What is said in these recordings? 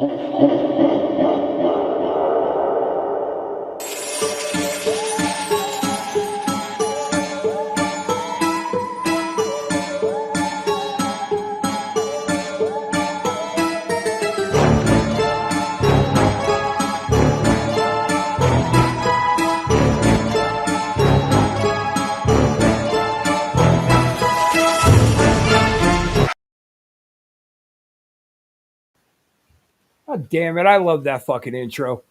Oh, damn it. I love that fucking intro.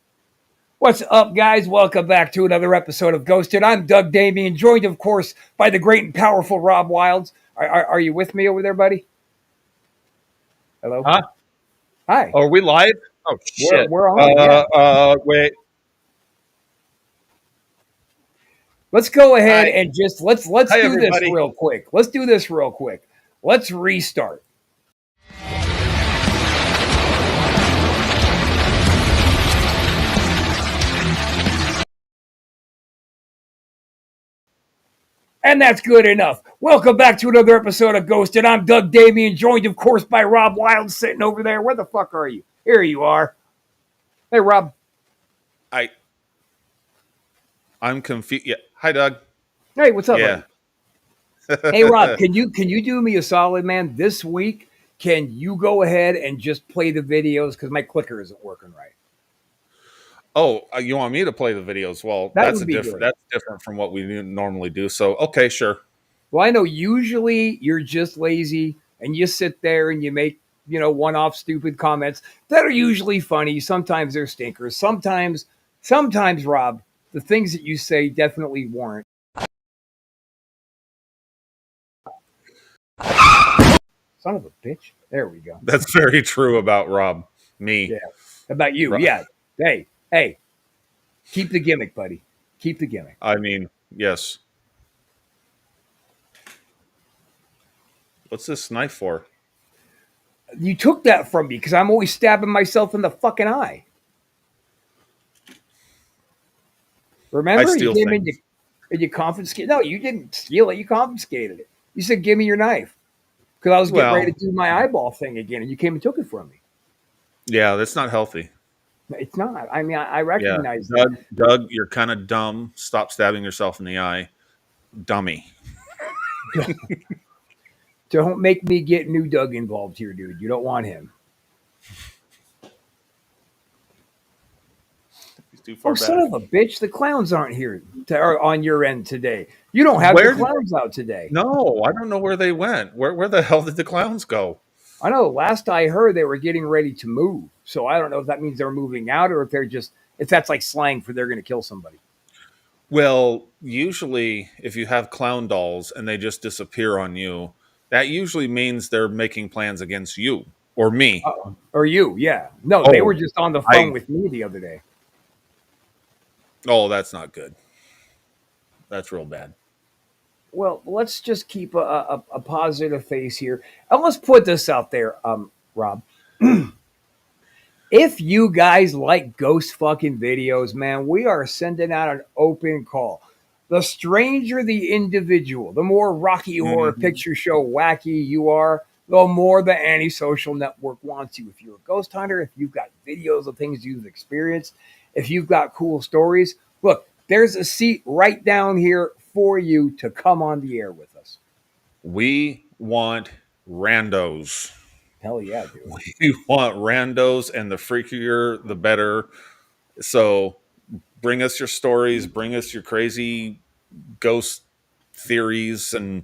What's up, guys? Welcome back to another episode of Ghosted. I'm Doug Damien, joined, of course, by the great and powerful Rob Wilds. Are you with me over there, buddy? Hello? Huh? Hi. Are we live? Oh shit. We're on, yeah. Wait. Let's go ahead Hi. and just let's Hi, do this everybody. real quick. Let's do this real quick. Let's restart. And that's good enough. Welcome back to another episode of Ghosted. I'm Doug Damien, joined, of course, by Rob Wild, sitting over there. Where the fuck are you? Here you are. Hey, Rob. I'm confused. Yeah. Hi, Doug. Hey, what's up, Yeah. buddy? Hey, Rob, can you do me a solid, man? This week, can you go ahead and just play the videos because my clicker isn't working right? Oh, you want me to play the videos? Well, That that's would be good. That's different from what we normally do. So, okay, sure. Well, I know usually you're just lazy and you sit there and you make, one-off stupid comments that are usually funny. Sometimes they're stinkers. Sometimes, Rob, the things that you say definitely warrant. Son of a bitch. There we go. That's very true about Rob. Me. Yeah. About you. Rob. Yeah. Hey. Keep the gimmick, buddy. Keep the gimmick. I mean, yes. What's this knife for? You took that from me because I'm always stabbing myself in the fucking eye. Remember? I steal you came things. and you confiscated. No, you didn't steal it. You confiscated it. You said, "Give me your knife," because I was getting ready to do my eyeball thing again, and you came and took it from me. Yeah, that's not healthy. It's not. I mean, I Yeah. recognize that. Doug, you're kind of dumb. Stop stabbing yourself in the eye. Dummy. Don't make me get new Doug involved here, dude. You don't want him. He's too far back. Son of a bitch! The clowns aren't here are on your end today. You don't have the clowns out today. No, I don't know where they went. Where the hell did the clowns go? I know. Last I heard, they were getting ready to move. So I don't know if that means they're moving out or if that's like slang for they're going to kill somebody. Well, usually if you have clown dolls and they just disappear on you, that usually means they're making plans against you or me. Or you, yeah. No, they were just on the phone with me the other day. Oh, that's not good. That's real bad. Well, let's just keep a positive face here. And let's put this out there, Rob. If you guys like ghost fucking videos, man, we are sending out an open call. The stranger the individual, the more Rocky Horror Picture Show wacky you are, the more the antisocial network wants you. If you're a ghost hunter, if you've got videos of things you've experienced, if you've got cool stories, look, there's a seat right down here for you to come on the air with us. We want randos. Hell yeah, dude. We want randos, and the freakier, the better. So bring us your stories, bring us your crazy ghost theories, and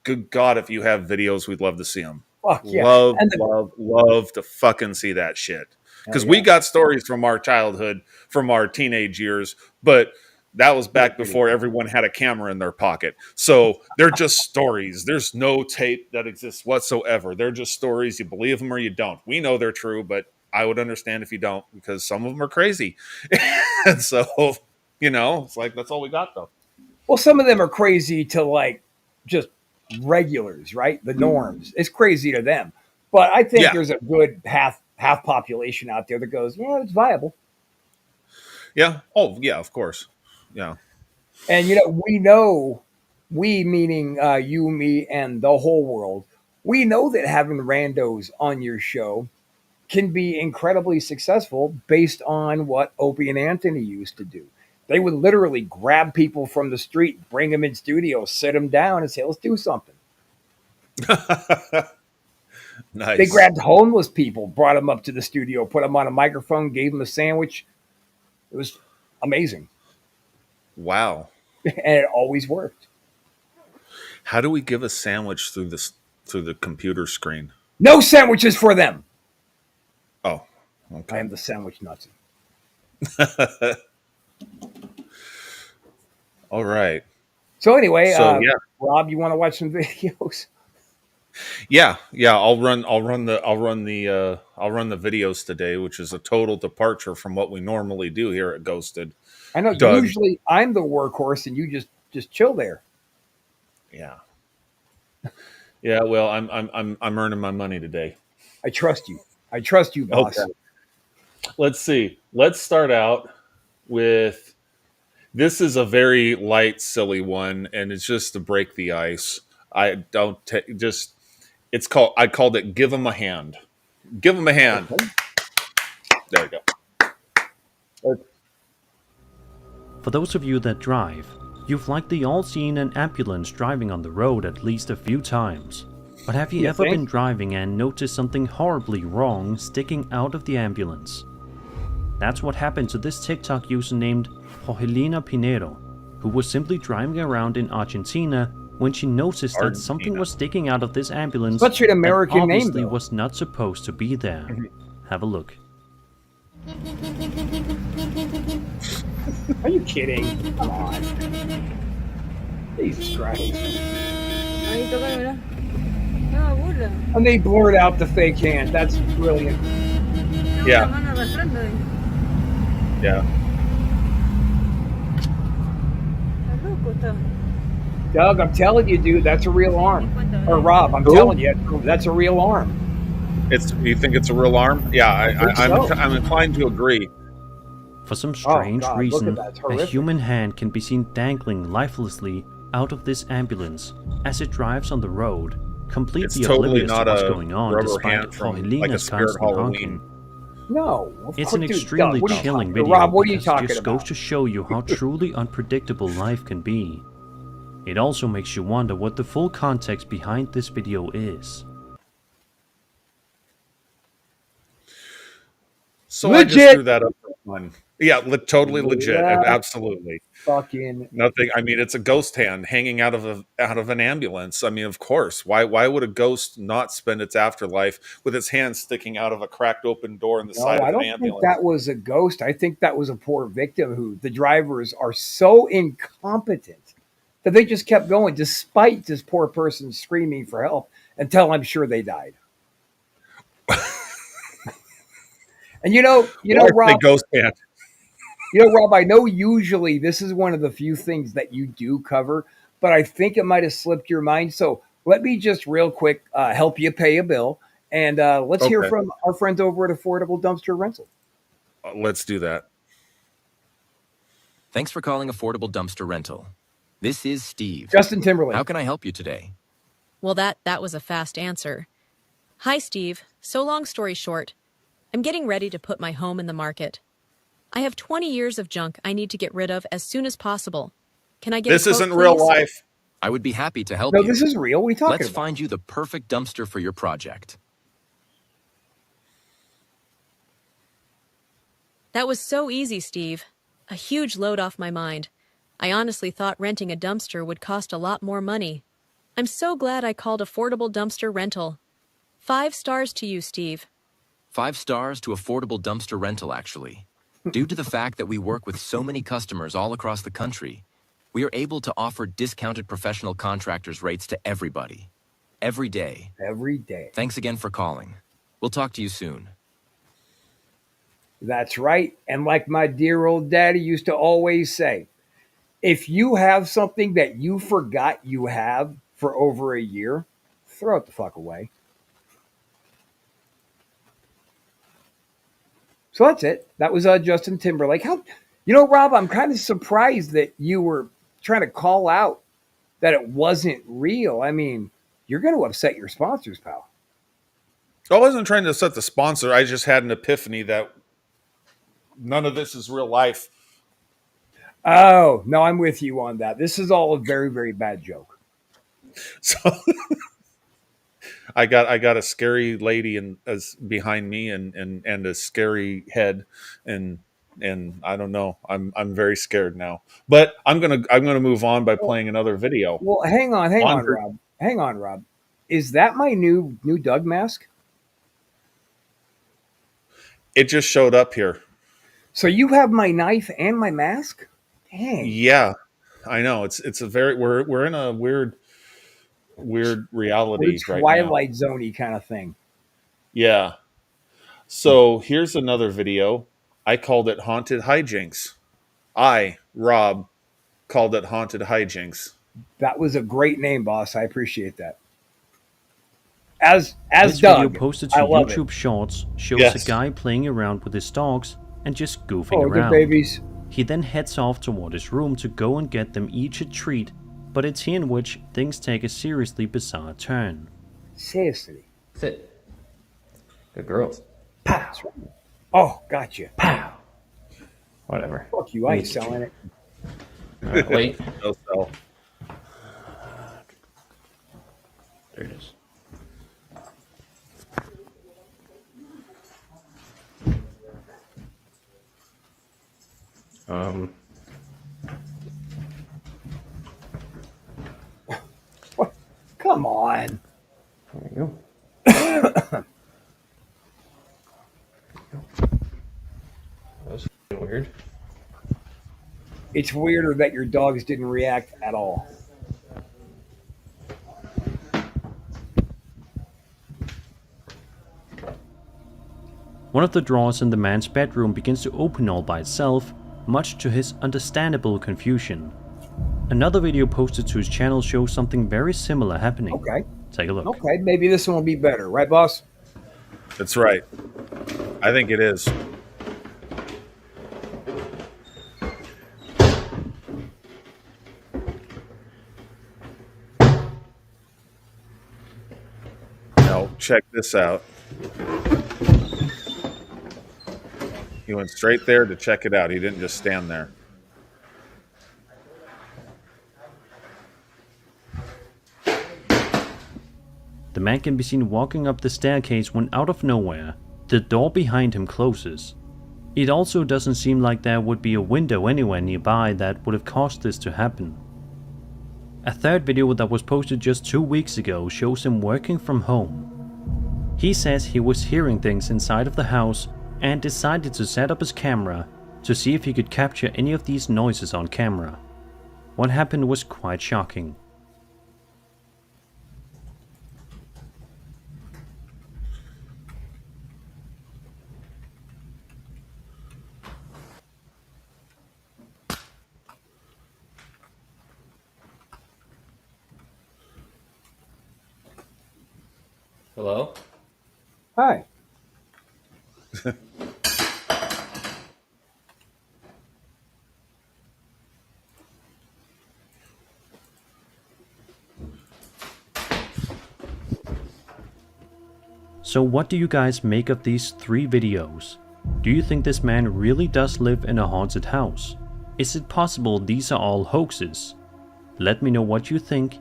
good God, if you have videos, we'd love to see them. Fuck yeah. Love to fucking see that shit. Because we got stories from our childhood, from our teenage years, but that was back before everyone had a camera in their pocket. So they're just stories. There's no tape that exists whatsoever. They're just stories. You believe them or you don't. We know they're true, but I would understand if you don't, because some of them are crazy. And so, it's like, that's all we got, though. Well, some of them are crazy to like just regulars, right? The norms. It's crazy to them. But I think there's a good half population out there that goes, yeah, it's viable. Yeah. Oh, yeah, of course. Yeah. And, we meaning you, me, and the whole world, we know that having randos on your show can be incredibly successful based on what Opie and Anthony used to do. They would literally grab people from the street, bring them in studio, sit them down, and say, "Let's do something." They Nice. grabbed homeless people, brought them up to the studio, put them on a microphone, gave them a sandwich. It was amazing, Wow. and it always worked. How do we give a sandwich through the computer screen? No sandwiches for them. Oh, I okay. am the sandwich Nazi. All right. So anyway, So yeah, Rob, you want to watch some videos? yeah. I'll run the videos today, which is a total departure from what we normally do here at Ghosted. I know Doug. usually I'm the workhorse, and you just chill there. Yeah. Yeah. Well, I'm earning my money today. I trust you. I trust you, boss. Okay. Let's see. Let's start out with this is a very light, silly one, and it's just to break the ice. I don't just. It's called. I called it. Give them a hand. Give them a hand. Okay. There you go. For those of you that drive, you've likely all seen an ambulance driving on the road at least a few times. But have you ever been driving and noticed something horribly wrong sticking out of the ambulance? That's what happened to this TikTok user named Jorgelina Pinero, who was simply driving around in Argentina when she noticed that something was sticking out of this ambulance Such an American that name, obviously though. was not supposed to be there. Have a look. Are you kidding? Come on. Jesus Christ. Ahí toca, mira. No, burla. And they blurred out the fake hand. That's brilliant. Yeah. La mano arrastrando. Yeah. Está loco, está. Doug, I'm telling you, dude, that's a real arm. Or Rob, I'm telling you, that's a real arm. You think it's a real arm? Yeah, I'm inclined to agree. For some strange God, reason, look at that. It's a horrific. human hand can be seen dangling lifelessly out of this ambulance as it drives on the road, completely It's totally oblivious not to what's a going on rubber despite hand from, like, a Jorgelina's Spirit constant Halloween. honking. No. Of It's course, an dude, extremely Doug, what are you chilling talking- video Rob, what are you because it talking just about? goes to show you how truly unpredictable life can be. It also makes you wonder what the full context behind this video is. So Legit. I just threw that up for fun. Yeah, totally legit. Yeah. Absolutely. Fucking Nothing. I mean, it's a ghost hand hanging out of an ambulance. I mean, of course. Why would a ghost not spend its afterlife with its hand sticking out of a cracked open door in the no, side I of an don't think ambulance? that was a ghost. I think that was a poor victim who the drivers are so incompetent that they just kept going despite this poor person screaming for help until I'm sure they died. And Rob, ghost hand. Rob, I know usually this is one of the few things that you do cover, but I think it might have slipped your mind. So let me just real quick help you pay a bill. And let's hear Okay. from our friends over at Affordable Dumpster Rental. Let's do that. Thanks for calling Affordable Dumpster Rental. This is Steve. Justin Timberlake. How can I help you today? Well, that was a fast answer. Hi, Steve. So long story short, I'm getting ready to put my home in the market. I have 20 years of junk I need to get rid of as soon as possible. Can I get This a quote, isn't real please? life. I would be happy to help No, you. this is real. What are you talking Let's about? find you the perfect dumpster for your project. That was so easy, Steve. A huge load off my mind. I honestly thought renting a dumpster would cost a lot more money. I'm so glad I called Affordable Dumpster Rental. 5 stars to you, Steve. 5 stars to Affordable Dumpster Rental, actually. Due to the fact that we work with so many customers all across the country, we are able to offer discounted professional contractors rates to everybody. Every day. Every day. Thanks again for calling. We'll talk to you soon. That's right. And like my dear old daddy used to always say, if you have something that you forgot you have for over a year, throw it the fuck away. So that's it. That was Justin Timberlake. Rob, I'm kind of surprised that you were trying to call out that it wasn't real. I mean, you're going to upset your sponsors, pal. I wasn't trying to set the sponsor. I just had an epiphany that none of this is real life. Oh, no, I'm with you on that. This is all a very, very bad joke. So I got a scary lady as behind me and a scary head and I don't know. I'm very scared now. But I'm gonna move on by Well, playing another video. well, hang on, Laundry. Rob. Hang on, Rob. Is that my new Doug mask? It just showed up here. So you have my knife and my mask? Dang. Yeah, I know. It's a very we're in a weird We're reality right now. Twilight Zoney kind of thing. Yeah. So here's another video. I called it haunted hijinks. I, Rob, called it haunted hijinks. That was a great name, boss. I appreciate that. As This video Doug, posted I to love it. YouTube Shorts shows a Yes. guy playing around with his dogs and just goofing Oh, good around. babies. He then heads off toward his room to go and get them each a treat, but it's here in which things take a seriously bizarre turn. Seriously. Sit. Good girls. That's right. Oh, gotcha. Pow. Whatever. Fuck you. I ain't Need to selling it. Wait. No sell. There it is. What? Come on. There you go. That was weird. It's weirder that your dogs didn't react at all. One of the drawers in the man's bedroom begins to open all by itself, much to his understandable confusion. Another video posted to his channel shows something very similar happening. Okay. Take a look. Okay. Maybe this one will be better. Right, boss? That's right. I think it is. Now, check this out. He went straight there to check it out. He didn't just stand there. The man can be seen walking up the staircase when out of nowhere, the door behind him closes. It also doesn't seem like there would be a window anywhere nearby that would have caused this to happen. A third video that was posted just 2 weeks ago shows him working from home. He says he was hearing things inside of the house and decided to set up his camera to see if he could capture any of these noises on camera. What happened was quite shocking. Hello? Hi. So what do you guys make of these 3 videos? Do you think this man really does live in a haunted house? Is it possible these are all hoaxes? Let me know what you think.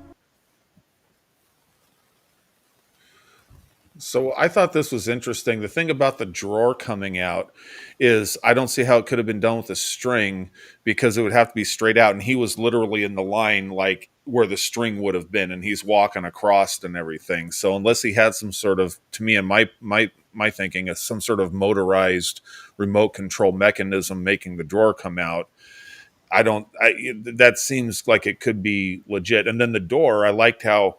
So I thought this was interesting. The thing about the drawer coming out is I don't see how it could have been done with a string because it would have to be straight out. And he was literally in the line like where the string would have been, and he's walking across and everything. So unless he had some sort of, to me and my thinking, is some sort of motorized remote control mechanism making the drawer come out. That seems like it could be legit. And then the door, I liked how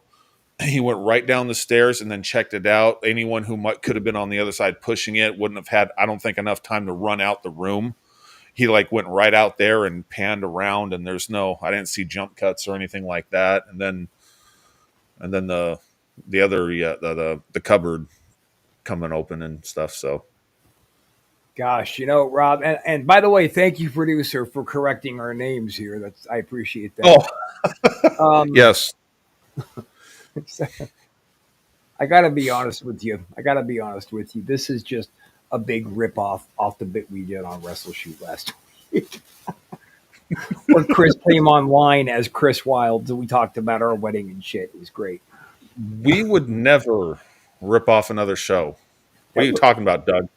he went right down the stairs and then checked it out. Anyone who could have been on the other side pushing it wouldn't have had, I don't think, enough time to run out the room. He like went right out there and panned around, and I didn't see jump cuts or anything like that. And then the other, the cupboard coming open and stuff. So Gosh, Rob, and by the way, thank you, producer, for correcting our names here. I appreciate that. yes. I gotta be honest with you. This is just a big rip off the bit we did on Wrestle Shoot last week. Where Chris came online as Chris Wilds and we talked about our wedding and shit. It was great. We would never rip off another show. What are you talking about, Doug?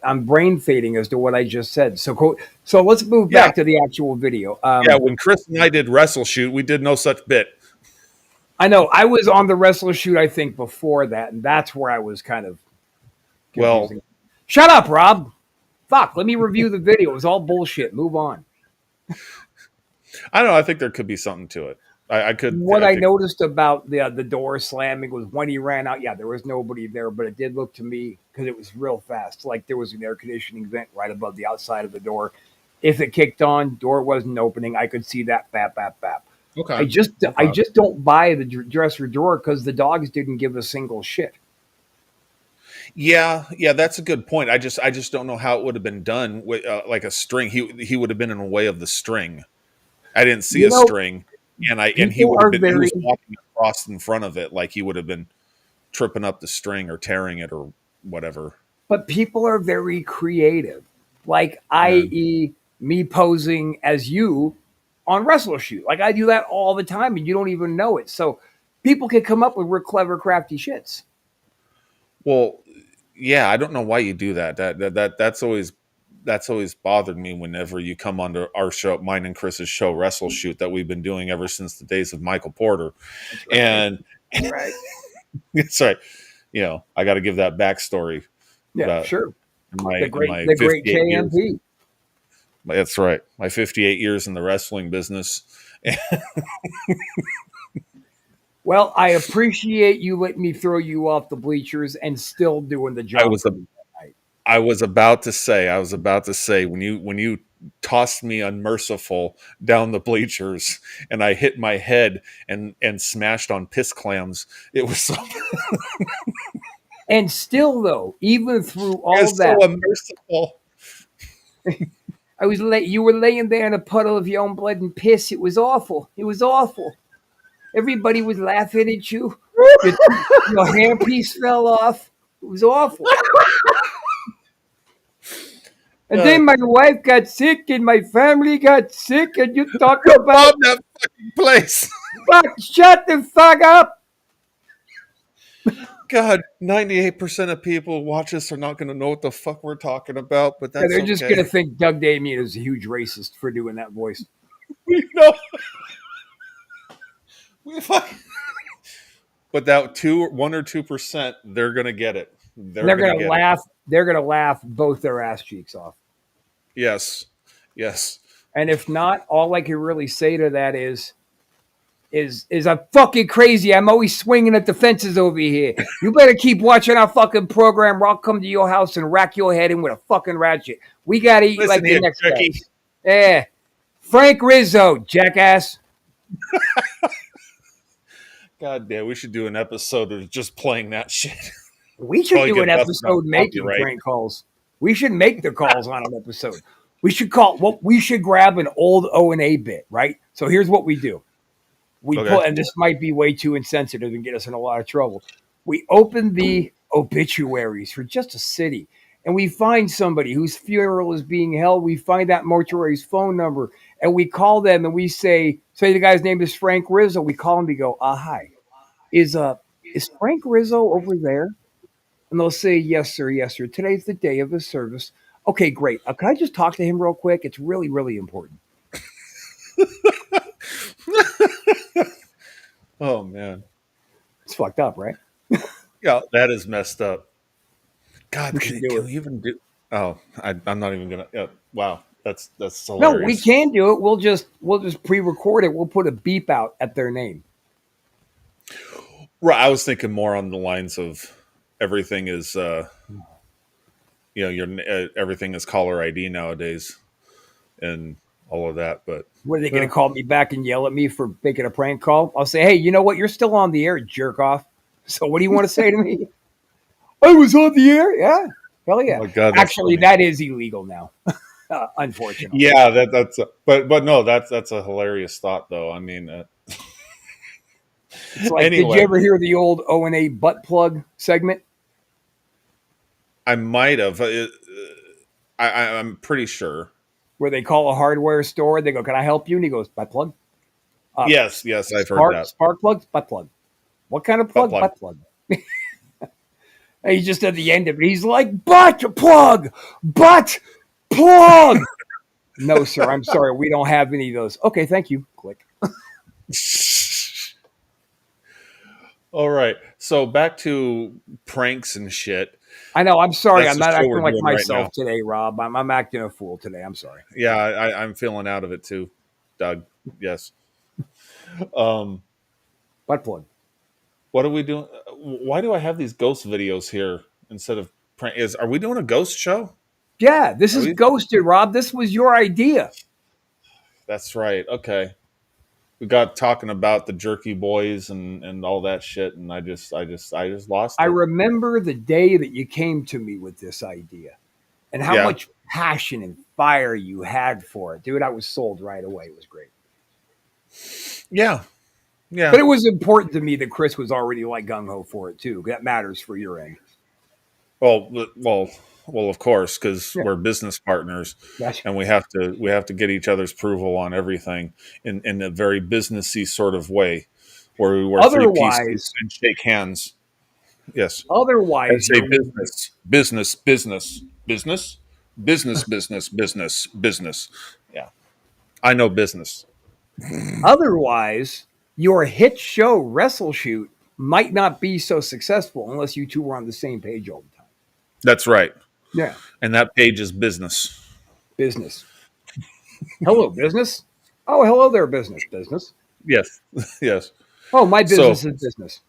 I'm brain fading as to what I just said. So let's move back to the actual video. When Chris and I did Wrestle Shoot, we did no such bit. I know I was on the Wrestle Shoot, I think, before that, and that's where I was kind of confusing. Well, shut up, Rob. Fuck, let me review the video. It was all bullshit. Move on. I don't know. I think there could be something to it. I noticed about the door slamming was when he ran out. Yeah, there was nobody there, but it did look to me, because it was real fast, like there was an air conditioning vent right above the outside of the door. If it kicked on, door wasn't opening. I could see that bap, bap, bap. Okay. I just don't buy the dresser drawer because the dogs didn't give a single shit. Yeah, that's a good point. I just don't know how it would have been done with like a string. He would have been in the way of the string. I didn't see a string, and he would have been he was walking across in front of it, like he would have been tripping up the string or tearing it or whatever. But people are very creative, like i.e. me posing as you on Wrestle Shoot. Like I do that all the time, and you don't even know it. So people can come up with real clever, crafty shits. Well, yeah, I don't know why you do that. That's always bothered me whenever you come onto our show, mine and Chris's show, Wrestle Shoot, that we've been doing ever since the days of Michael Porter. Right. And right. Sorry, I got to give that backstory. Yeah, sure. The great KMP. Years. That's right. My 58 years in the wrestling business. Well, I appreciate you letting me throw you off the bleachers and still doing the job. I was about to say when you tossed me unmerciful down the bleachers and I hit my head and smashed on piss clams, it was so And still, even through all that, so unmerciful. You were laying there in a puddle of your own blood and piss. It was awful. Everybody was laughing at you. Your hairpiece fell off. It was awful. And then my wife got sick and my family got sick, and you talk about that fucking place. Fuck, shut the fuck up. God, 98% of people who watch us are not going to know what the fuck we're talking about, but that's they're just going to think Doug Damien is a huge racist for doing that voice. But that 1 or 2%, they're going to get it. They're going to laugh. They're going to laugh both their ass cheeks off. Yes. And if not, all I can really say to that is I'm fucking crazy. I'm always swinging at the fences over here. You better keep watching our fucking program, or I'll come to your house and rack your head in with a fucking ratchet. We got to eat like the next guy. Yeah. Frank Rizzo, jackass. God damn, we should do an episode of just playing that shit. We should do an episode making prank calls. We should make the calls on an episode. We should grab an old O&A bit, right? So here's what we do. And this might be way too insensitive and get us in a lot of trouble. We open the obituaries for just a city, and we find somebody whose funeral is being held. We find that mortuary's phone number, and we call them, and we say the guy's name is Frank Rizzo. We call him. We go, hi, is Frank Rizzo over there? And they'll say, yes, sir. Today's the day of his service. Okay, great. Can I just talk to him real quick? It's really, really important. Oh, man. It's fucked up, right? Yeah, that is messed up. God, can we even do... Oh, I'm not even going to... wow, that's hilarious. No, we can do it. We'll just pre-record it. We'll put a beep out at their name. Right, I was thinking more on the lines of everything is... everything is caller ID nowadays and all of that, but what are they going to call me back and yell at me for making a prank call? I'll say, hey, you know what? You're still on the air, jerk off. So what do you want to say to me? I was on the air. Yeah. Hell yeah. Oh God, actually, that is illegal now. Unfortunately. Yeah, but no, that's a hilarious thought though. I mean, It's like, did you Anyway, ever hear the old O&A butt plug segment I might have. I'm pretty sure. where they call a hardware store? They go, "Can I help you?" And he goes, "Butt plug." Yes, I've heard that. Spark plugs, butt plug. What kind of Butt plug? plug. Butt plug. And he's just at the end of it. He's like, "Butt plug, butt plug." No, sir. I'm sorry. We don't have any of those. Okay, thank you. Click. All right. So back to pranks and shit. I know. I'm sorry. That's I'm the not show acting we're like doing right myself now. today, Rob. I'm acting a fool today. I'm sorry. Yeah, I'm feeling out of it too, Doug. Yes. Um, Butt plug. what are we doing? Why do I have these ghost videos here instead of prank? Are we doing a ghost show? Yeah, this Are is we? ghosted, Rob. This was your idea. That's right. Okay. We got talking about the Jerky Boys and all that shit, and I just lost I it. remember the day that you came to me with this idea and how Yeah. much passion and fire you had for it. Dude, I was sold right away. It was great. Yeah. Yeah. But it was important to me that Chris was already like gung ho for it too. That matters for your end. Well, of course, because Yeah. we're business partners, That's, and we have to get each other's approval on everything in a very businessy sort of way, where we wear three-piece otherwise, suits and shake hands. Yes, and otherwise, say you're, business. Yeah, I know business. otherwise, your hit show Wrestle Shoot might not be so successful unless you two were on the same page all the time. That's right, Yeah, and that page is business. business. Hello, business. Oh, hello there, business. Business. Yes, yes. Oh, my business So, is business.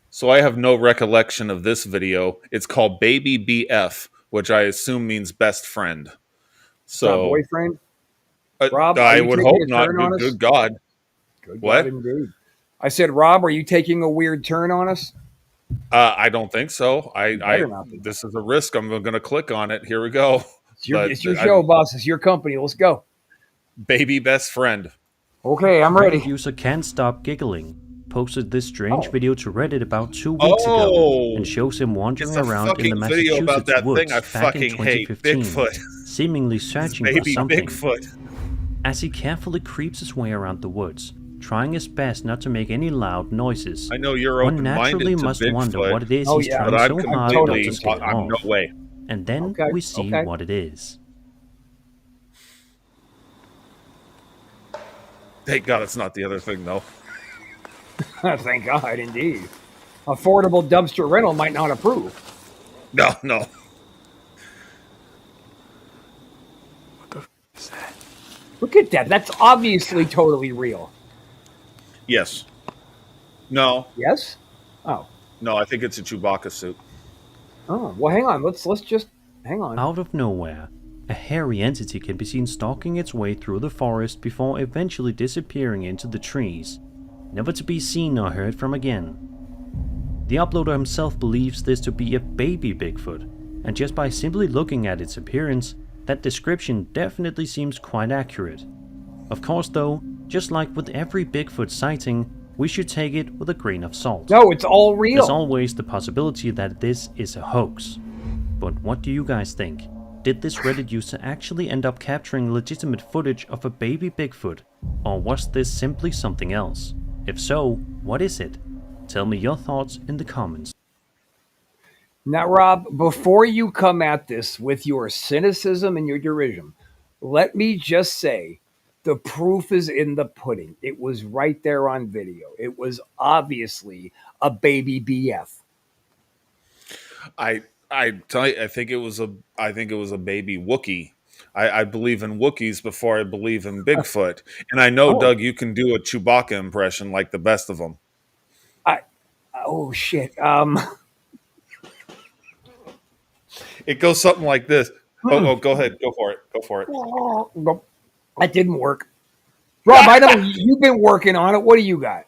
so I have no recollection of this video. It's called Baby BF, which I assume means best friend. It's not So boyfriend. Rob, are I you would taking hope a not. turn on us? Good God. Good God, What? indeed. I said, Rob, are you taking a weird turn on us? I don't think so. Better not be. This is a risk. I'm going to click on it. Here we go. It's your show, boss. It's your company. Let's go. Baby best friend. Okay, I'm Reddit ready. user Can't Stop Giggling posted this strange Oh. video to Reddit about 2 weeks ago Oh, and shows him wandering it's a around in the fucking video about Massachusetts that woods thing I back in fucking hate. 2015, Bigfoot. seemingly searching for Baby something. Bigfoot. As he carefully creeps his way around the woods, trying his best not to make any loud noises, I know you're one open-minded naturally to must wonder what Bigfoot, it is Oh, he's yeah. trying but I'm so hard not completely, to scare I'm off. no way. And then Okay, we see okay. what it is. Thank God it's not the other thing, though. Thank God, indeed. Affordable dumpster rental might not approve. No. Look at that. That's obviously totally real. Yes. No. Yes? Oh. No, I think it's a Chewbacca suit. Oh. Well, hang on. Let's just hang on. Out of nowhere, a hairy entity can be seen stalking its way through the forest before eventually disappearing into the trees, never to be seen or heard from again. The uploader himself believes this to be a baby Bigfoot, and just by simply looking at its appearance, that description definitely seems quite accurate. Of course though, just like with every Bigfoot sighting, we should take it with a grain of salt. No, it's all real. There's always the possibility that this is a hoax. But what do you guys think? Did this Reddit user actually end up capturing legitimate footage of a baby Bigfoot? Or was this simply something else? If so, what is it? Tell me your thoughts in the comments. Now, Rob, before you come at this with your cynicism and your derision, let me just say the proof is in the pudding. It was right there on video. It was obviously a baby BF. I tell you, I think it was a baby Wookiee. I believe in Wookiees before I believe in Bigfoot. And I know, Oh. Doug, you can do a Chewbacca impression like the best of them. Oh shit. It goes something like this. Oh, go ahead. Go for it. Go for it. Nope. That didn't work. Rob, I know you've been working on it. What do you got?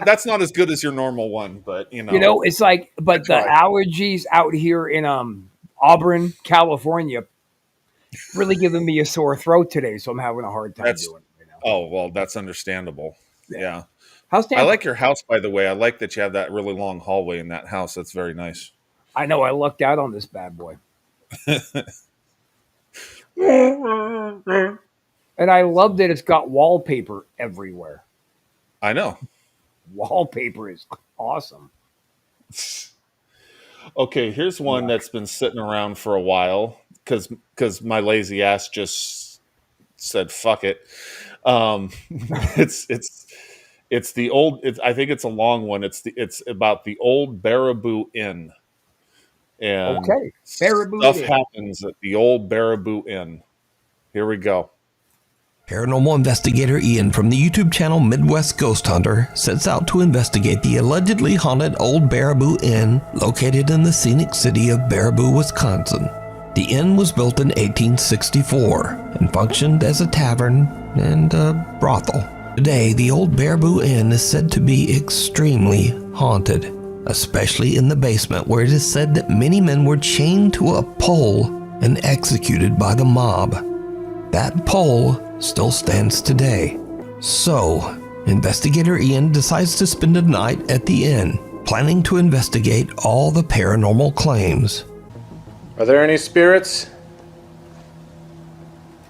That's not as good as your normal one, but you know. You know, it's like, but the tried. allergies out here in Auburn, California, really giving me a sore throat today, so I'm having a hard time That's doing it right now. oh well, that's understandable. Yeah. How's I Tampa? like your house, by the way. I like that you have that really long hallway in that house. That's very nice. I know I lucked out on this bad boy. And I love that it's got wallpaper everywhere. I know. Wallpaper is awesome. Okay, here's one that's been sitting around for a while because my lazy ass just said fuck it. It's the old. I think it's a long one. It's about the old Baraboo Inn, and Okay. Baraboo stuff Inn. happens at the old Baraboo Inn. Here we go. Paranormal investigator Ian from the YouTube channel Midwest Ghost Hunter sets out to investigate the allegedly haunted Old Baraboo Inn located in the scenic city of Baraboo, Wisconsin. The inn was built in 1864 and functioned as a tavern and a brothel. Today, the Old Baraboo Inn is said to be extremely haunted, especially in the basement where it is said that many men were chained to a pole and executed by the mob. That pole still stands today. So, investigator Ian decides to spend a night at the inn, planning to investigate all the paranormal claims. Are there any spirits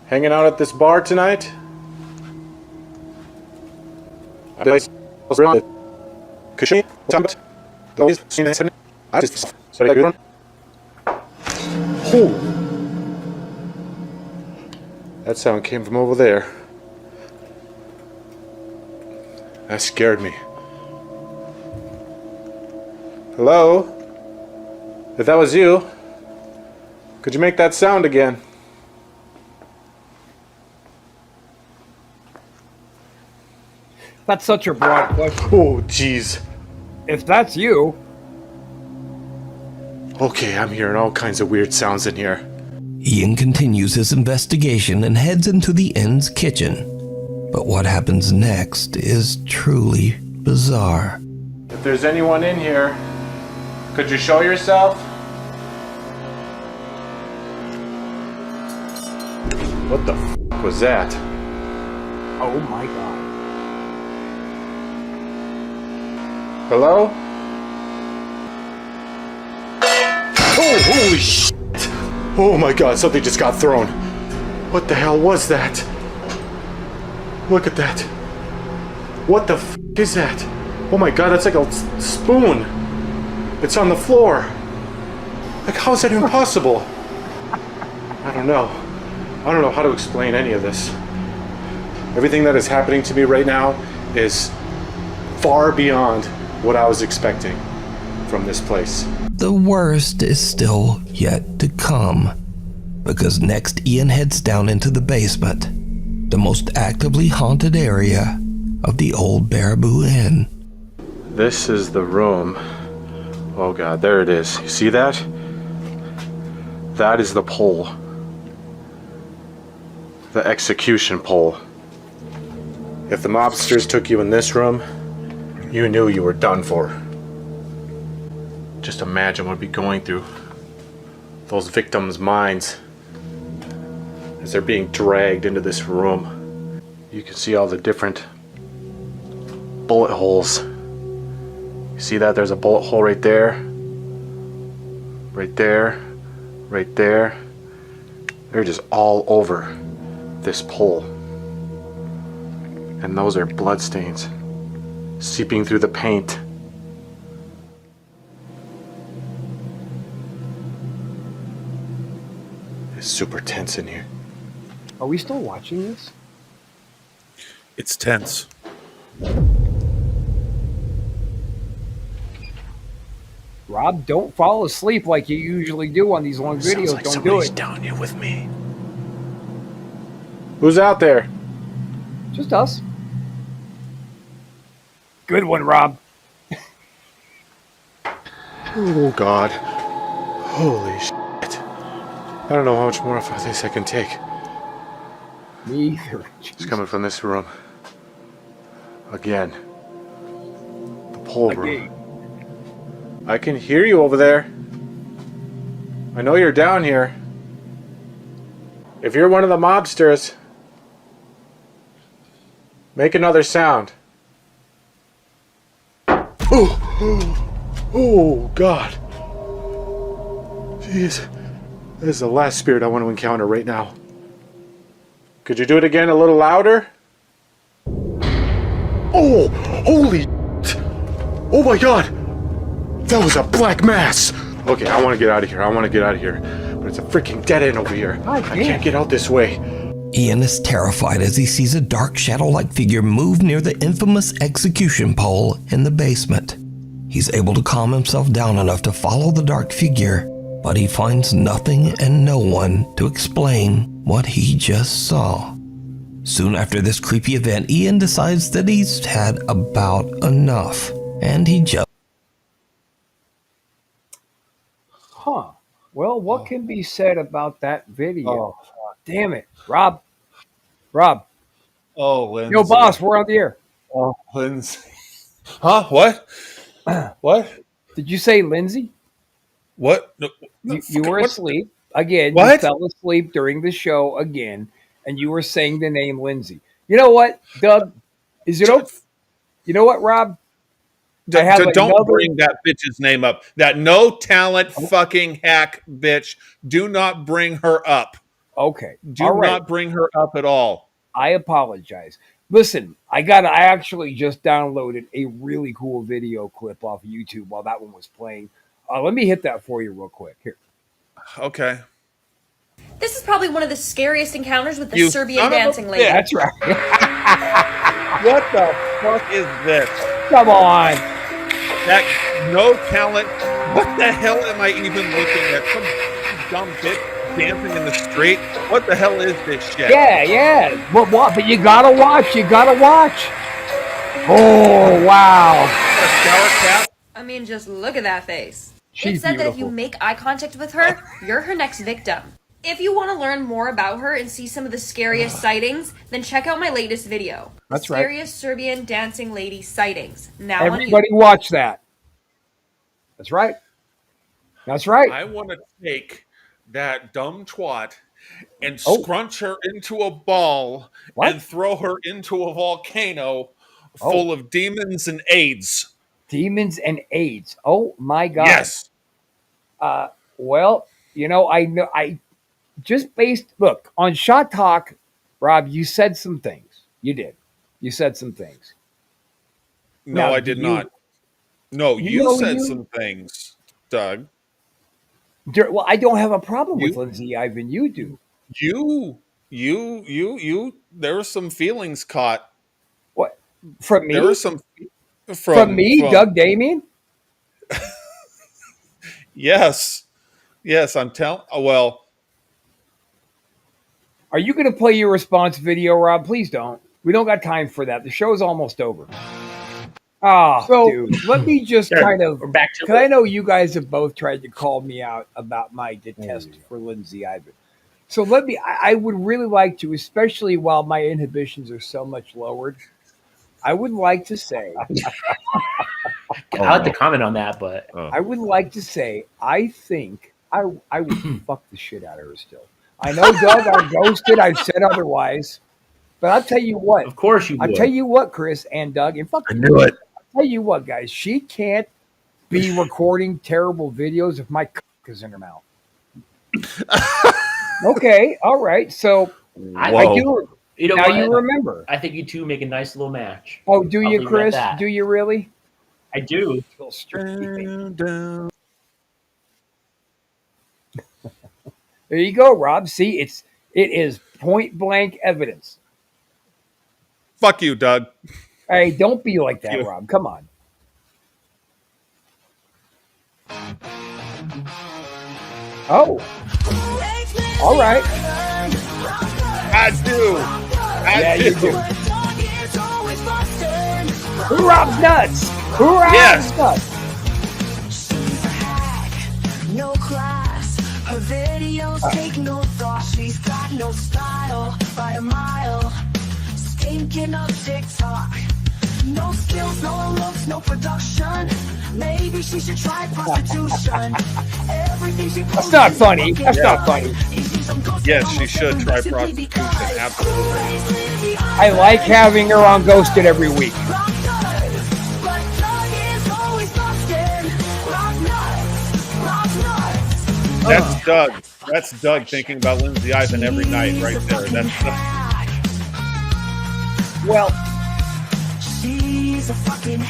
hanging out at this bar tonight? That sound came from over there. That scared me. Hello? If that was you, could you make that sound again? That's such a broad question. Oh, jeez. If that's you, Okay, I'm hearing all kinds of weird sounds in here. Ian continues his investigation and heads into the inn's kitchen. But what happens next is truly bizarre. If there's anyone in here, could you show yourself? What the f was that? oh my god. Hello? Oh, holy shit! Oh my god, something just got thrown. What the hell was that? Look at that. What the f is that? Oh my god, that's like a spoon. It's on the floor. Like, how is that even possible? I don't know. I don't know how to explain any of this. Everything that is happening to me right now is far beyond what I was expecting from this place. The worst is still yet to come, because next Ian heads down into the basement, the most actively haunted area of the Old Baraboo Inn. This is the room. Oh god, there it is. You see that? That is the pole. The execution pole. If the mobsters took you in this room, you knew you were done for. Just imagine what would be going through those victims' minds as they're being dragged into this room. You can see all the different bullet holes. You see that? There's a bullet hole right there. Right there. Right there. They're just all over this pole. And those are blood stains seeping through the paint. It's super tense in here. Are we still watching this? It's tense. Rob, don't fall asleep like you usually do on these long videos. Sounds like Don't do somebody's it. down here with me. Who's out there? Just us. Good one, Rob. Oh god. Holy shit. I don't know how much more of this I can take. Me either. It's coming from this room. Again. The pole room. I can hear you over there. I know you're down here. If you're one of the mobsters, make another sound. Oh, God. Jeez. This is the last spirit I want to encounter right now. Could you do it again a little louder? Oh, holy shit. Oh my God. That was a black mass. Okay, I want to get out of here. But it's a freaking dead end over here. I can't get out this way. Ian is terrified as he sees a dark shadow-like figure move near the infamous execution pole in the basement. He's able to calm himself down enough to follow the dark figure, but he finds nothing and no one to explain what he just saw. Soon after this creepy event, Ian decides that he's had about enough, and he just... Huh. Well, what can be said about that video? Damn it. Rob. Oh, Lindsay. Yo, boss, we're on the air. Oh, Lindsay. Huh? What? What? Did you say Lindsay? What? No, you were asleep. Again, what? You fell asleep during the show again, and you were saying the name Lindsay. You know what, Doug? Is it okay? You know what, Rob? Don't bring that bitch's name up. That no talent fucking hack bitch. Do not bring her up. Okay. Do not bring her up at all. I apologize. Listen, I actually just downloaded a really cool video clip off of YouTube while that one was playing. Let me hit that for you real quick. Here. Okay. This is probably one of the scariest encounters with the Serbian dancing lady. That's right. What the fuck is this? Come on. That no talent. What the hell am I even looking at? Some dumb bitch dancing in the street? What the hell is this shit? Yeah. But you gotta watch. Oh, wow. A shower cap? I mean, just look at that face. She's it said beautiful. that if you make eye contact with her, you're her next victim. If you want to learn more about her and see some of the scariest sightings, then check out my latest video. That's right. Scariest Serbian dancing lady sightings. Now everybody watch that. That's right. I want to take that dumb twat and scrunch her into a ball and throw her into a volcano full of demons and AIDS. Demons and AIDS. Oh my God. Yes. Well, you know, I just look on Shot Talk, Rob, you said some things. You did. You said some things. No, now, I did not. No, you said some things, Doug. Well, I don't have a problem with Lindsay Ivan. You do. You. There were some feelings caught. What? From me? There were some from me, Doug Damien? Yes, I'm telling. Well, are you going to play your response video, Rob? Please don't. We don't got time for that. The show's almost over. Dude, let me just we're back to because I know you guys have both tried to call me out about my detest for Lindsay Ivan. So I would really like to, especially while my inhibitions are so much lowered, I would like to say... I'd like to comment on that, but... I would like to say, I think I would fuck the shit out of her still. I know, Doug, I ghosted. I've said otherwise. But I'll tell you what. Of course you would. I'll tell you what, Chris and Doug. And fuck I knew it. I'll tell you what, guys. She can't be recording terrible videos if my cock is in her mouth. Okay. All right. So I do. You know now what? You remember. I think you two make a nice little match. Oh, do you, Chris? Do you really? I do. There you go, Rob. See, it is point blank evidence. Fuck you, Doug. Hey, don't be like that, Rob. Come on. Oh. All right. I do. You do. Who robs nuts? Who robs nuts? No class, her videos take no thought. She's got no style by a mile. Stinking up TikTok. No skills, no looks, no production. Maybe she should try prostitution. Everything she That's not funny. That's not funny. Yes, she should try prostitution. Absolutely. I like having her on Ghosted every week. That's Doug. That's Doug thinking about Lindsay Ivan every night, right there. That's well. She's a fucking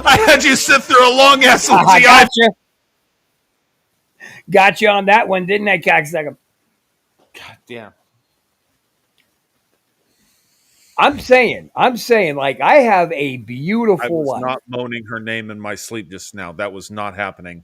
I had you sit through a long ass Lindsay Ivan. Gotcha. Got you on that one, didn't I, cocksucker? God damn. I'm saying, like, I have a beautiful I was wife. not moaning her name in my sleep just now. That was not happening.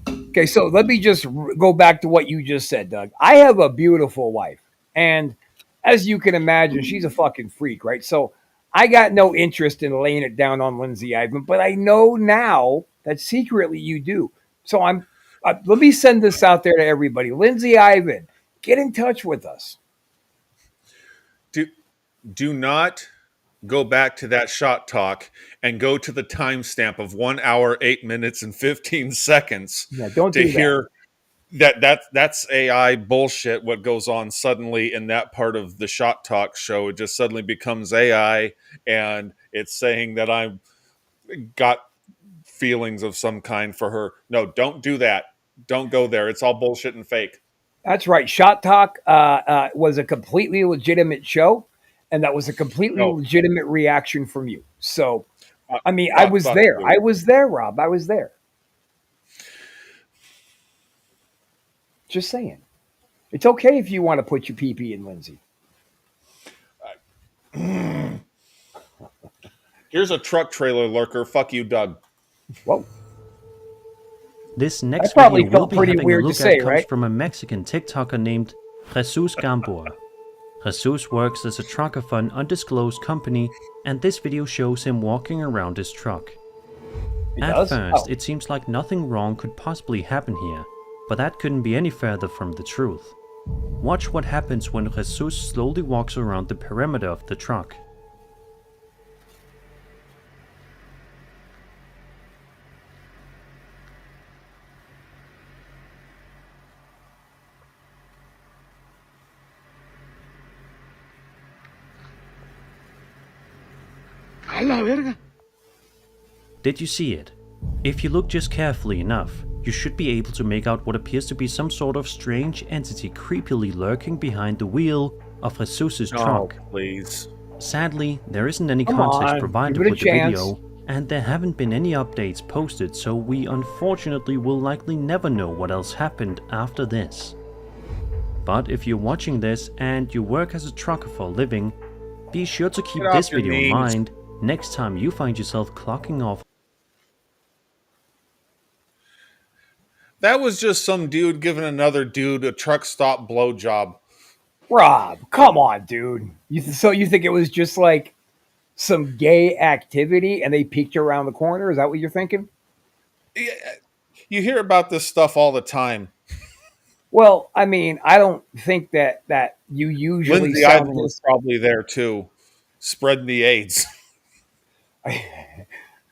Okay, so let me just go back to what you just said, Doug. I have a beautiful wife, and as you can imagine, she's a fucking freak, right? So I got no interest in laying it down on Lindsay Ivan, but I know now that secretly you do. So let me send this out there to everybody. Lindsay Ivan, get in touch with us. Do not go back to that shot talk and go to the timestamp of 1 hour, 8 minutes, and 15 seconds. Yeah, don't to do hear that's AI bullshit. What goes on suddenly in that part of the shot talk show? It just suddenly becomes AI, and it's saying that I've got feelings of some kind for her. No, don't do that. Don't go there. It's all bullshit and fake. That's right. Shot Talk was a completely legitimate show, and that was a completely legitimate reaction from you. So, I mean, I was there. I was there, Rob. I was there. Just saying. It's okay if you want to put your pee-pee in Lindsay. Here's a truck trailer lurker. Fuck you, Doug. Whoa. This next probably video we'll felt be pretty having a weird to look say, at comes right? from a Mexican TikToker named Jesus Gambor. Jesus works as a trucker for an undisclosed company, and this video shows him walking around his truck. At first, it seems like nothing wrong could possibly happen here, but that couldn't be any further from the truth. Watch what happens when Jesus slowly walks around the perimeter of the truck. Did you see it? If you look just carefully enough, you should be able to make out what appears to be some sort of strange entity creepily lurking behind the wheel of Jesus' truck. Please. Sadly, there isn't any Come context on, provided give it a with the chance. video, and there haven't been any updates posted, so we unfortunately will likely never know what else happened after this. But if you're watching this and you work as a trucker for a living, be sure to keep Get this off your video in knees. mind next time you find yourself clocking off. That was just some dude giving another dude a truck stop blowjob. Rob, come on, dude. So you think it was just like some gay activity and they peeked around the corner? Is that what you're thinking? You hear about this stuff all the time. Well, I mean, I don't think that you usually Lindsay sound Ivan was probably there too, spreading the AIDS.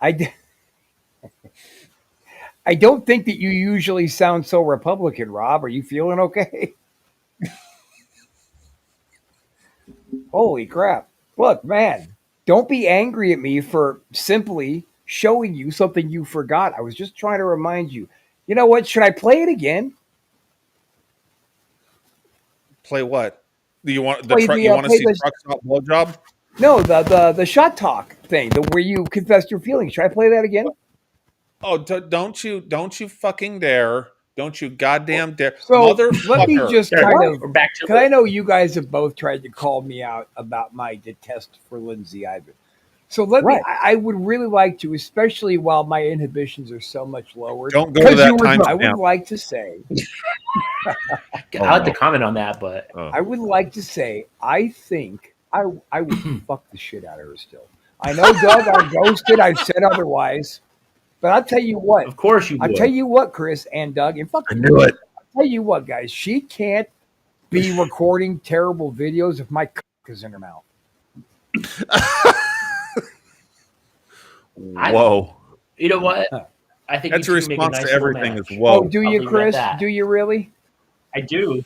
I don't think that you usually sound so Republican, Rob. Are you feeling okay? Holy crap. Look, man, don't be angry at me for simply showing you something you forgot. I was just trying to remind you. You know what? Should I play it again? Play what? Do you want Play you want to play see the- truck stop blowjob? No, the shot talk thing, where you confessed your feelings. Should I play that again? Oh, don't you fucking dare! Don't you goddamn dare, So motherfucker! let me just kind of, We're back to because I know you guys have both tried to call me out about my detest for Lindsay Ivan. So let me, I would really like to, especially while my inhibitions are so much lower. Don't go to that time I would stamp. like to say, I like to comment on that, but I would like to say, I think I would fuck the shit out of her still. I know, Doug, I'm ghosted. I've said otherwise. But I'll tell you what. of course you I'll would. tell you what, Chris and Doug, and fuck I knew it. I'll tell you what, guys. She can't be recording terrible videos if my cock is in her mouth. Whoa! You know what? I think That's you a two make a response nice to little everything match. as well. Oh, do I'll you, leave it at Chris? that. Do you really? I do.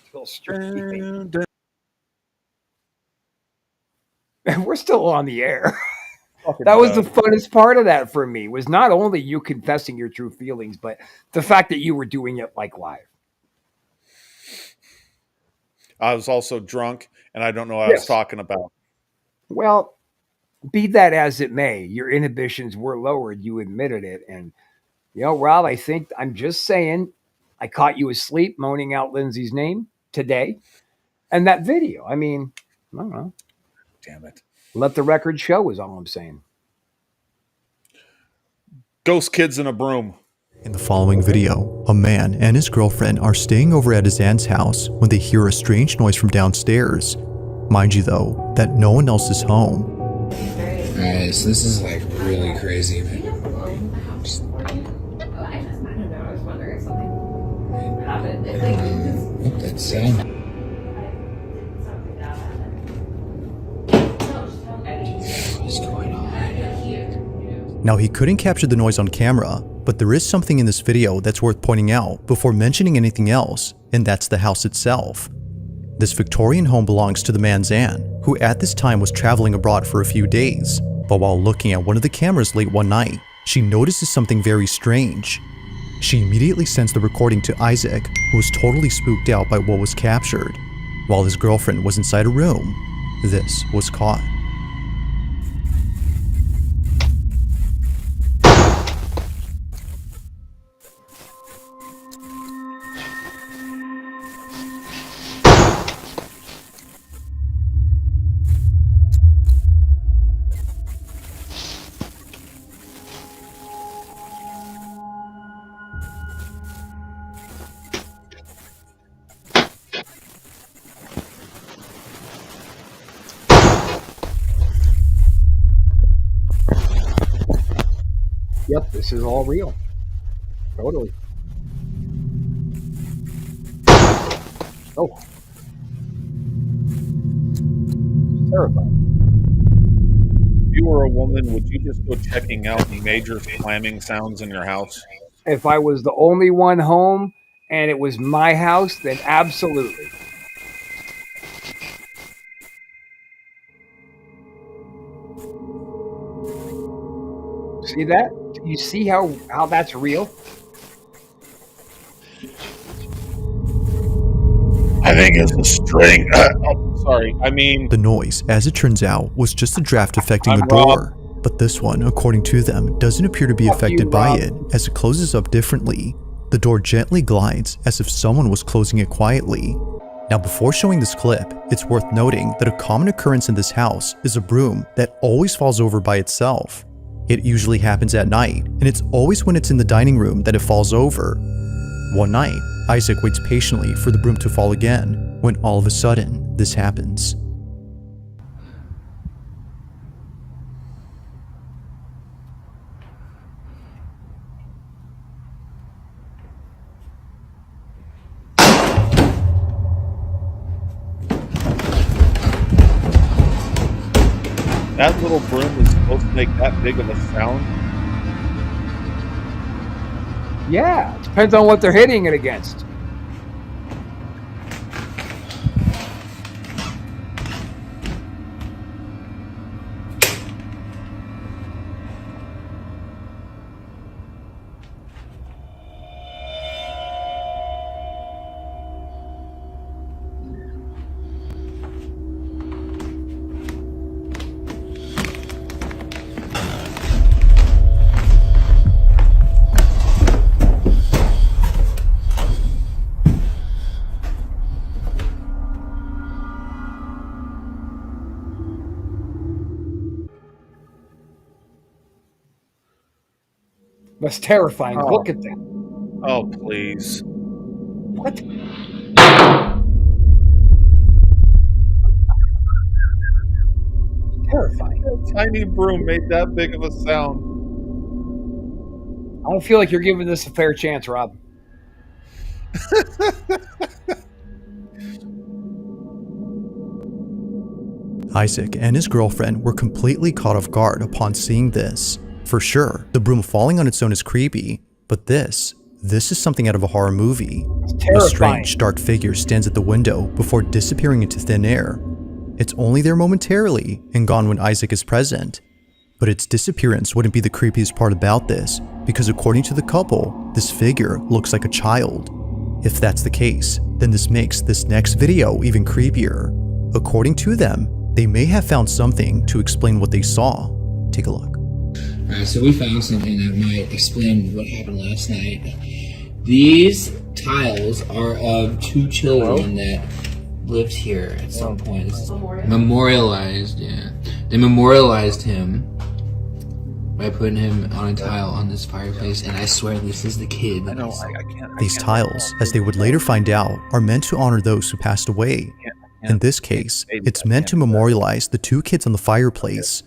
We're still on the air. Fucking That was the done. funnest part of that for me, was not only you confessing your true feelings, but the fact that you were doing it like live. I was also drunk, and I don't know what I was Yes. talking about. Well, be that as it may, your inhibitions were lowered. You admitted it. And, Rob, I think I'm just saying I caught you asleep moaning out Lindsay's name today. And that video, I mean, I don't know. Damn it. Let the record show is all I'm saying. Ghost kids in a broom. In the following video, a man and his girlfriend are staying over at his aunt's house when they hear a strange noise from downstairs. Mind you though, that no one else is home. Alright, so this is like really crazy, man. That sound. What's going on? Now he couldn't capture the noise on camera, but there is something in this video that's worth pointing out before mentioning anything else, and that's the house itself. This Victorian home belongs to the man's aunt, who at this time was traveling abroad for a few days, but while looking at one of the cameras late one night, she notices something very strange. She immediately sends the recording to Isaac, who was totally spooked out by what was captured. While his girlfriend was inside a room, this was caught. Yep, this is all real. Totally. Oh. Terrifying. If you were a woman, would you just go checking out the major slamming sounds in your house? If I was the only one home and it was my house, then absolutely. See that? You see how that's real? I think it's a string. Sorry. I mean, the noise, as it turns out, was just a draft affecting I'm the door. But this one, according to them, doesn't appear to be affected by it, as it closes up differently. The door gently glides, as if someone was closing it quietly. Now, before showing this clip, it's worth noting that a common occurrence in this house is a broom that always falls over by itself. It usually happens at night, and it's always when it's in the dining room that it falls over. One night, Isaac waits patiently for the broom to fall again, when all of a sudden, this happens. that little broom is supposed to make that big of a sound. Yeah, it depends on what they're hitting it against. That's terrifying. Oh. Look at that. Oh, please. What? Terrifying. That tiny broom made that big of a sound. I don't feel like you're giving this a fair chance, Rob. Isaac and his girlfriend were completely caught off guard upon seeing this. For sure, the broom falling on its own is creepy, But this is something out of a horror movie. A terrifying. strange, dark figure stands at the window before disappearing into thin air. It's only there momentarily and gone when Isaac is present. But its disappearance wouldn't be the creepiest part about this, because according to the couple, this figure looks like a child. If that's the case, then this makes this next video even creepier. According to them, they may have found something to explain what they saw. Take a look. Alright, so we found something that might explain what happened last night. These tiles are of two children that lived here at some point. This is memorialized, yeah. They memorialized him by putting him on a tile on this fireplace, and I swear this is the kid. I know, I can't. These tiles, as they would later find out, are meant to honor those who passed away. In this case, it's meant to memorialize the two kids on the fireplace.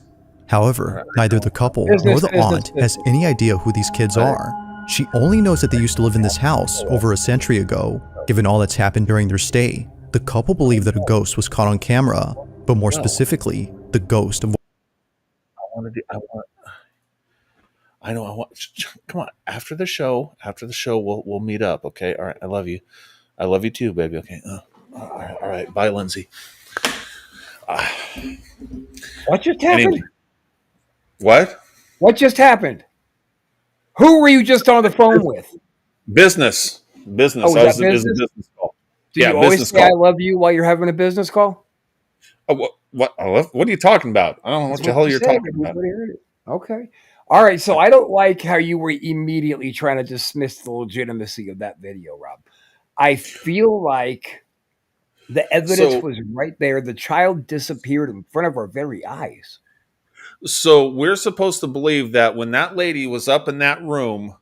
However, neither the couple nor the aunt has any idea who these kids are. She only knows that they used to live in this house over a century ago. Given all that's happened during their stay, the couple believe that a ghost was caught on camera, but more specifically, the ghost of... I want. Come on, after the show, we'll meet up. Okay, all right. I love you. I love you too, baby. Okay. All right. Bye, Lindsay. What just happened? Anyway. What? What just happened? Who were you just on the phone with? Business. Oh, It was a business call. Do you always say I love you while you're having a business call? What are you talking about? I don't know what the hell you're talking about. Okay. All right. So I don't like how you were immediately trying to dismiss the legitimacy of that video, Rob. I feel like the evidence was right there. The child disappeared in front of our very eyes. So we're supposed to believe that when that lady was up in that room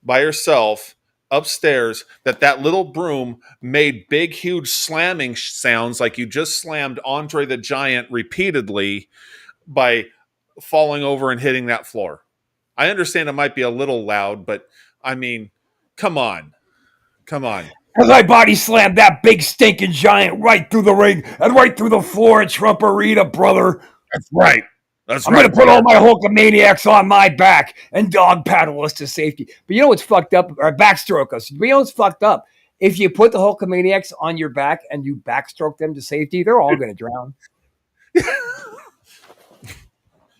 by herself upstairs, that little broom made big, huge slamming sounds like you just slammed Andre the Giant repeatedly by falling over and hitting that floor. I understand it might be a little loud, but I mean, come on. As I body slammed that big stinking giant right through the ring and right through the floor at Trump Arena, brother. That's right. I'm going to put all my Hulkamaniacs on my back and dog paddle us to safety. But you know what's fucked up? Or backstroke us. But you know what's fucked up? If you put the Hulkamaniacs on your back and you backstroke them to safety, they're all going to drown.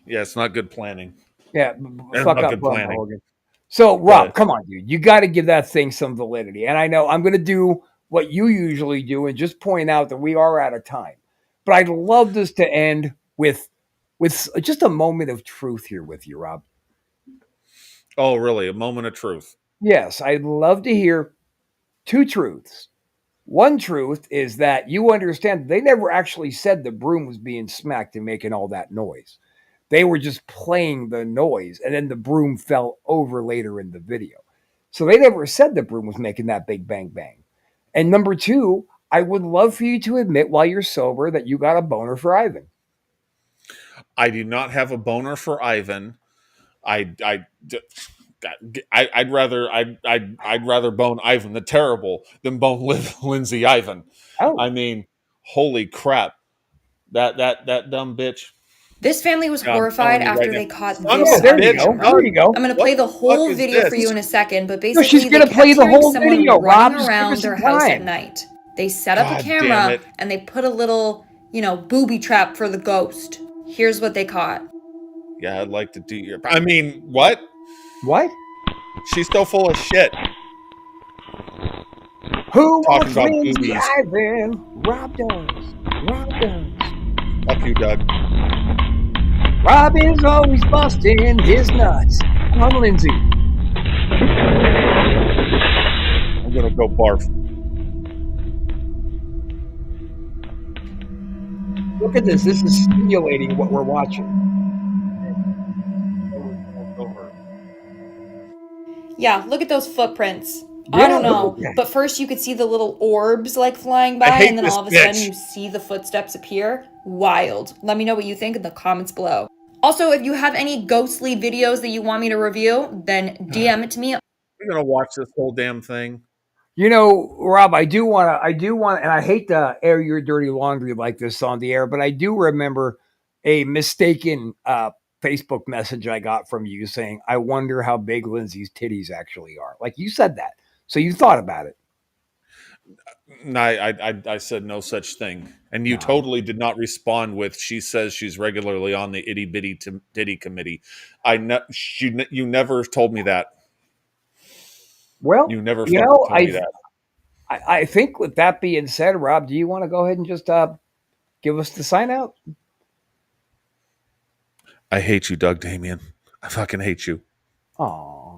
Yeah, it's not good planning. Yeah, fuck up planning. So, Rob, come on, dude. You got to give that thing some validity. And I know I'm going to do what you usually do and just point out that we are out of time. But I'd love this to end with just a moment of truth here with you, Rob. Oh, really? A moment of truth? Yes, I'd love to hear two truths. One truth is that you understand they never actually said the broom was being smacked and making all that noise. They were just playing the noise, and then the broom fell over later in the video. So they never said the broom was making that big bang bang. And number two, I would love for you to admit while you're sober that you got a boner for Ivan. I do not have a boner for Ivan. I'd rather bone Ivan the Terrible than bone Lindsay Ivan. Oh. I mean, holy crap! That dumb bitch. This family was horrified after they caught this. There you go. I'm going to play the whole video for you in a second, but basically she's going to play the whole video, Rob. Running around their house at night. They set up a camera and they put a little, booby trap for the ghost. Here's what they caught. Yeah, I'd like to do your... I mean, what? What? She's still full of shit. Who talking about Lindsay boobies? Ivan? Rob does. Fuck you, Doug. Rob is always busting his nuts. Come on, Lindsay. I'm gonna go barf. Look at this. This is stimulating what we're watching. Yeah, look at those footprints. I don't know, but first you could see the little orbs flying by, and then all of a sudden you see the footsteps appear. Wild. Let me know what you think in the comments below. Also, if you have any ghostly videos that you want me to review, then DM it to me. I'm gonna watch this whole damn thing. Rob, I do want to, and I hate to air your dirty laundry like this on the air, but I do remember a mistaken Facebook message I got from you saying, I wonder how big Lindsay's titties actually are. Like you said that. So you thought about it. No, I said no such thing. And you totally did not respond with, she says she's regularly on the itty bitty titty committee. You never told me that. Well, you never told me that. I think with that being said, Rob, do you want to go ahead and just give us the sign out? I hate you, Doug Damien. I fucking hate you. Aw.